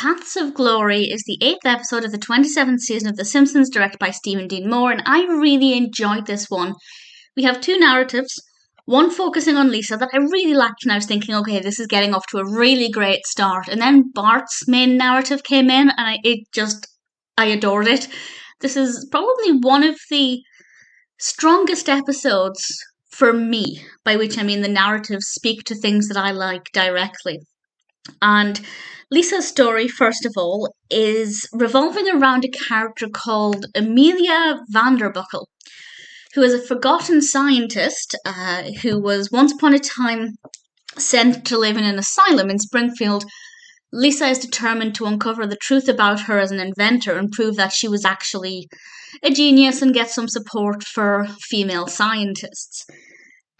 Paths of Glory is the 8th episode of the 27th season of The Simpsons, directed by Stephen Dean Moore, and I really enjoyed this one. We have two narratives, one focusing on Lisa that I really liked, and I was thinking, okay, this is getting off to a really great start. And then Bart's main narrative came in, and I adored it. This is probably one of the strongest episodes for me, by which I mean the narratives speak to things that I like directly. And Lisa's story, first of all, is revolving around a character called Amelia Vanderbuckle, who is a forgotten scientist who was once upon a time sent to live in an asylum in Springfield. Lisa is determined to uncover the truth about her as an inventor and prove that she was actually a genius and get some support for female scientists.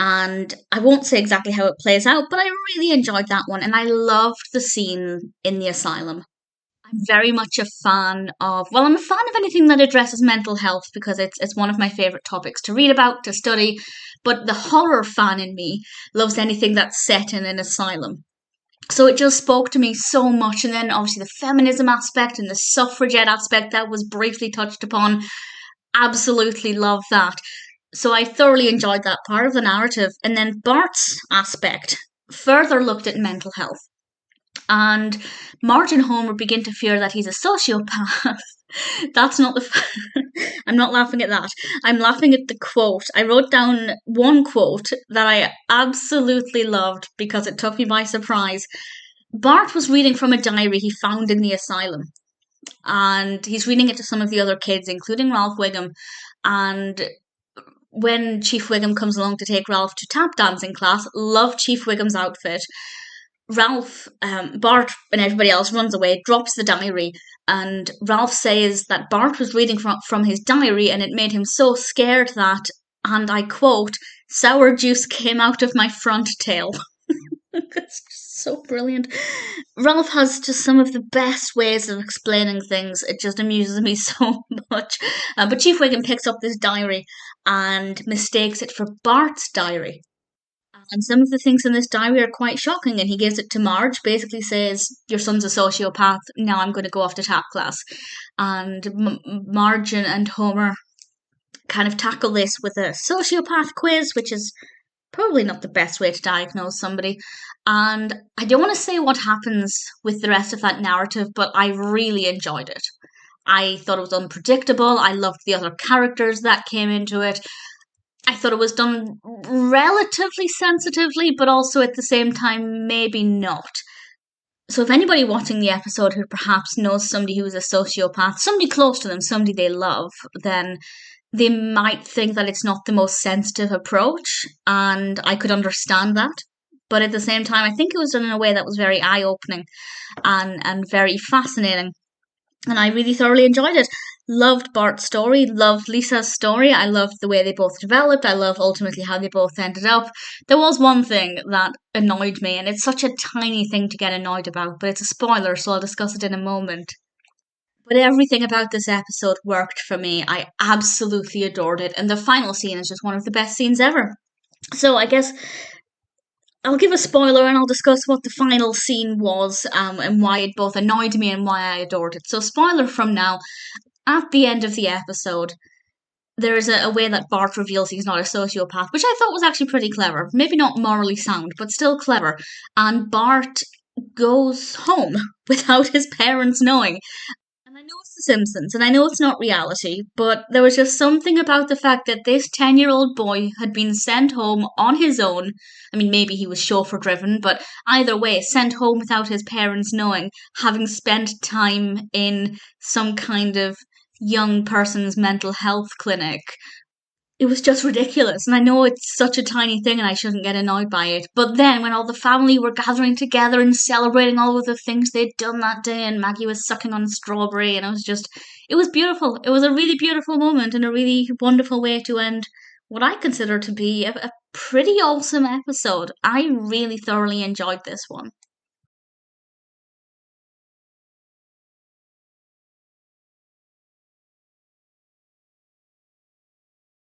And I won't say exactly how it plays out, but I really enjoyed that one, and I loved the scene in the asylum. I'm very much a fan of, well, I'm a fan of anything that addresses mental health because it's one of my favourite topics to read about, to study, but the horror fan in me loves anything that's set in an asylum. So it just spoke to me so much, and then obviously the feminism aspect and the suffragette aspect that was briefly touched upon, absolutely love that. So I thoroughly enjoyed that part of the narrative. And then Bart's aspect further looked at mental health. And Marge and Homer begin to fear that he's a sociopath. That's not I'm not laughing at that. I'm laughing at the quote. I wrote down one quote that I absolutely loved because it took me by surprise. Bart was reading from a diary he found in the asylum. And he's reading it to some of the other kids, including Ralph Wiggum. And when Chief Wiggum comes along to take Ralph to tap dancing class, love Chief Wiggum's outfit. Ralph, Bart and everybody else runs away, drops the diary, and Ralph says that Bart was reading from his diary and it made him so scared that, and I quote, sour juice came out of my front tail. It's just so brilliant. Ralph has just some of the best ways of explaining things. It just amuses me so much. But Chief Wiggum picks up this diary and mistakes it for Bart's diary. And some of the things in this diary are quite shocking, and he gives it to Marge, basically says, your son's a sociopath, now I'm going to go off to tap class. And Marge and Homer kind of tackle this with a sociopath quiz, which is probably not the best way to diagnose somebody. And I don't want to say what happens with the rest of that narrative, but I really enjoyed it. I thought it was unpredictable. I loved the other characters that came into it. I thought it was done relatively sensitively, but also at the same time, maybe not. So if anybody watching the episode who perhaps knows somebody who is a sociopath, somebody close to them, somebody they love, then they might think that it's not the most sensitive approach, and I could understand that. But at the same time, I think it was done in a way that was very eye-opening and very fascinating. And I really thoroughly enjoyed it. Loved Bart's story, loved Lisa's story. I loved the way they both developed. I love ultimately how they both ended up. There was one thing that annoyed me, and it's such a tiny thing to get annoyed about, but it's a spoiler, so I'll discuss it in a moment. But everything about this episode worked for me. I absolutely adored it, and the final scene is just one of the best scenes ever. So I guess I'll give a spoiler and I'll discuss what the final scene was and why it both annoyed me and why I adored it. So spoiler from now, at the end of the episode, there is a way that Bart reveals he's not a sociopath, which I thought was actually pretty clever. Maybe not morally sound, but still clever. And Bart goes home without his parents knowing. And I know it's The Simpsons, and I know it's not reality, but there was just something about the fact that this 10-year-old boy had been sent home on his own. I mean, maybe he was chauffeur-driven, but either way, sent home without his parents knowing, having spent time in some kind of young person's mental health clinic. It was just ridiculous, and I know it's such a tiny thing and I shouldn't get annoyed by it, but then when all the family were gathering together and celebrating all of the things they'd done that day, and Maggie was sucking on a strawberry, and it was beautiful. It was a really beautiful moment and a really wonderful way to end what I consider to be a pretty awesome episode. I really thoroughly enjoyed this one.